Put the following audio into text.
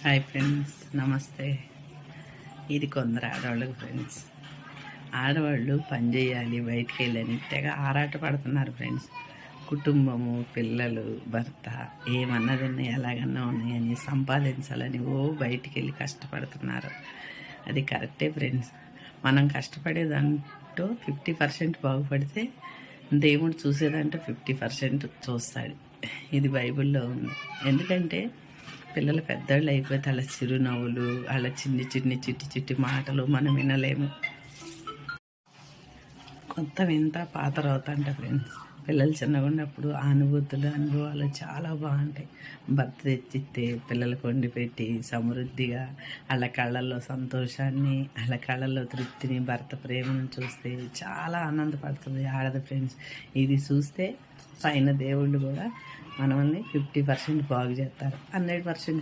Hi friends, నమస్తే. ఇది కొందరు ఆడవాళ్ళకి ఫ్రెండ్స్. ఆడవాళ్ళు పని చేయాలి, బయటికి వెళ్ళని తెగ ఆరాట పడుతున్నారు ఫ్రెండ్స్. కుటుంబము, పిల్లలు, భర్త ఏమన్నదన్నా ఎలాగన్నా ఉన్నాయని సంపాదించాలని బయటికి వెళ్ళి కష్టపడుతున్నారు. అది కరెక్టే ఫ్రెండ్స్. మనం కష్టపడేదంటూ 50% బాగుపడితే దేవుడు చూసేదంటూ 50% చూస్తాడు. ఇది బైబిల్లో ఉంది. ఎందుకంటే పిల్లలు పెద్దవాళ్ళు అయిపోతే వాళ్ళ చిరునవ్వులు, వాళ్ళ చిన్ని చిన్ని చిట్టి చిట్టి మాటలు మనం వినలేము. కొత్త వింత పాత రవుతాంట ఫ్రెండ్స్. పిల్లలు చిన్నగా ఉన్నప్పుడు అనుభవాలు చాలా బాగుంటాయి. భర్త తెచ్చిస్తే పిల్లలకు వండి పెట్టి సమృద్ధిగా వాళ్ళ కళ్ళల్లో సంతోషాన్ని, వాళ్ళ కళ్ళల్లో తృప్తిని, భర్త ప్రేమను చూస్తే చాలా ఆనందపడుతుంది ఆడది ఫ్రెండ్స్. ఇది చూస్తే పైన దేవుళ్ళు కూడా మనల్ని 50% బాగు చేస్తారు, 100%